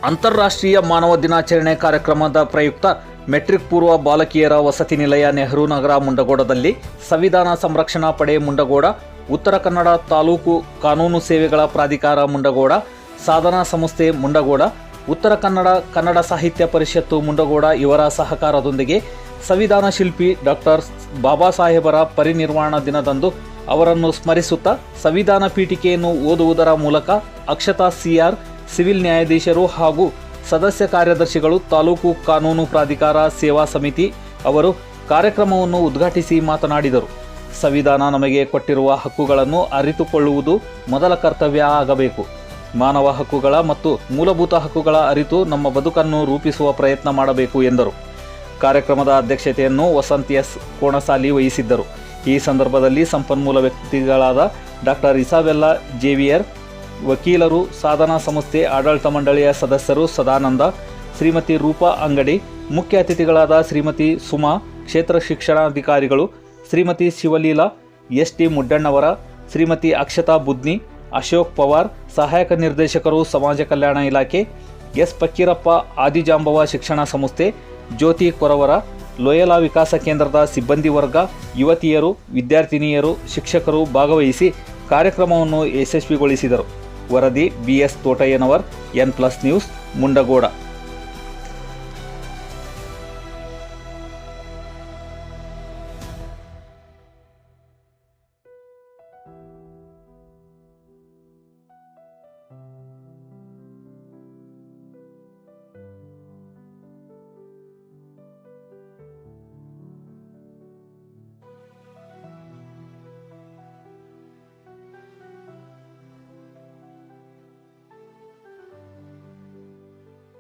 ಅಂತಾರಾಷ್ಟ್ರೀಯ ಮಾನವ ದಿನಾಚರಣೆ ಕಾರ್ಯಕ್ರಮದ ಪ್ರಯುಕ್ತ ಮೆಟ್ರಿಕ್ ಪೂರ್ವ ಬಾಲಕಿಯರ ವಸತಿ ನಿಲಯ ನೆಹರು ನಗರ ಮುಂಡಗೋಡದಲ್ಲಿ ಸಂವಿಧಾನ ಸಂರಕ್ಷಣಾ ಪಡೆ ಮುಂಡಗೋಡ, ಉತ್ತರ ಕನ್ನಡ ತಾಲೂಕು ಕಾನೂನು ಸೇವೆಗಳ ಪ್ರಾಧಿಕಾರ ಮುಂಡಗೋಡ, ಸಾಧನಾ ಸಂಸ್ಥೆ ಮುಂಡಗೋಡ, ಉತ್ತರ ಕನ್ನಡ ಸಾಹಿತ್ಯ ಪರಿಷತ್ತು ಮುಂಡಗೋಡ ಇವರ ಸಹಕಾರದೊಂದಿಗೆ ಸಂವಿಧಾನ ಶಿಲ್ಪಿ ಡಾಕ್ಟರ್ ಬಾಬಾ ಸಾಹೇಬರ ಪರಿನಿರ್ವಾಣ ದಿನದಂದು ಅವರನ್ನು ಸ್ಮರಿಸುತ್ತಾ ಸಂವಿಧಾನ ಪೀಠಿಕೆಯನ್ನು ಓದುವುದರ ಮೂಲಕ ಅಕ್ಷತಾ ಸಿಆರ್, ಸಿವಿಲ್ ನ್ಯಾಯಾಧೀಶರು ಹಾಗೂ ಸದಸ್ಯ ಕಾರ್ಯದರ್ಶಿಗಳು, ತಾಲೂಕು ಕಾನೂನು ಪ್ರಾಧಿಕಾರ ಸೇವಾ ಸಮಿತಿ ಅವರು ಕಾರ್ಯಕ್ರಮವನ್ನು ಉದ್ಘಾಟಿಸಿ ಮಾತನಾಡಿದರು. ಸಂವಿಧಾನ ನಮಗೆ ಕೊಟ್ಟಿರುವ ಹಕ್ಕುಗಳನ್ನು ಅರಿತುಕೊಳ್ಳುವುದು ಮೊದಲ ಕರ್ತವ್ಯ ಆಗಬೇಕು. ಮಾನವ ಹಕ್ಕುಗಳ ಮತ್ತು ಮೂಲಭೂತ ಹಕ್ಕುಗಳ ಅರಿತು ನಮ್ಮ ಬದುಕನ್ನು ರೂಪಿಸುವ ಪ್ರಯತ್ನ ಮಾಡಬೇಕು ಎಂದರು. ಕಾರ್ಯಕ್ರಮದ ಅಧ್ಯಕ್ಷತೆಯನ್ನು ವಸಂತ್ ಎಸ್ ಕೋಣಸಾಲಿ ವಹಿಸಿದ್ದರು. ಈ ಸಂದರ್ಭದಲ್ಲಿ ಸಂಪನ್ಮೂಲ ವ್ಯಕ್ತಿಗಳಾದ ಡಾಕ್ಟರ್ ಇಸಾಬೆಲ್ಲಾ ಜೇವಿಯರ್, ವಕೀಲರು, ಸಾಧನಾ ಸಂಸ್ಥೆ ಆಡಳಿತ ಮಂಡಳಿಯ ಸದಸ್ಯರು ಸದಾನಂದ, ಶ್ರೀಮತಿ ರೂಪಾ ಅಂಗಡಿ, ಮುಖ್ಯ ಅತಿಥಿಗಳಾದ ಶ್ರೀಮತಿ ಸುಮಾ, ಕ್ಷೇತ್ರ ಶಿಕ್ಷಣಾಧಿಕಾರಿಗಳು, ಶ್ರೀಮತಿ ಶಿವಲೀಲಾ, ಎಸ್.ಟಿ. ಮುಡ್ಡಣ್ಣವರ, ಶ್ರೀಮತಿ ಅಕ್ಷತಾ ಬುದ್ನಿ, ಅಶೋಕ್ ಪವಾರ್, ಸಹಾಯಕ ನಿರ್ದೇಶಕರು ಸಮಾಜ ಕಲ್ಯಾಣ ಇಲಾಖೆ, ಎಸ್. ಫಕ್ಕೀರಪ್ಪ, ಆದಿಜಾಂಬವ ಶಿಕ್ಷಣ ಸಂಸ್ಥೆ, ಜ್ಯೋತಿ ಕೊರವರ, ಲೋಯಲಾ ವಿಕಾಸ ಕೇಂದ್ರದ ಸಿಬ್ಬಂದಿ ವರ್ಗ, ಯುವತಿಯರು, ವಿದ್ಯಾರ್ಥಿನಿಯರು, ಶಿಕ್ಷಕರು ಭಾಗವಹಿಸಿ ಕಾರ್ಯಕ್ರಮವನ್ನು ಯಶಸ್ವಿಗೊಳಿಸಿದರು. ವರದಿ BS ತೋಟಯ್ಯನವರ್, N+ ನ್ಯೂಸ್, ಮುಂಡಗೋಡ.